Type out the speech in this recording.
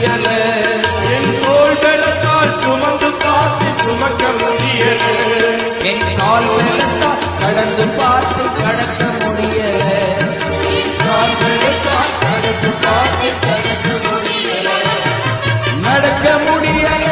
முடியல. என் தோள் பலத்தால் சுமந்து பார்த்து சுமக்க முடியல. என் கால் பலத்தால் கடந்து பார்த்து கடக்க முடியல. கால் பலத்தால் கடந்து பார்த்து கடக்க முடியல. நடக்க முடியல.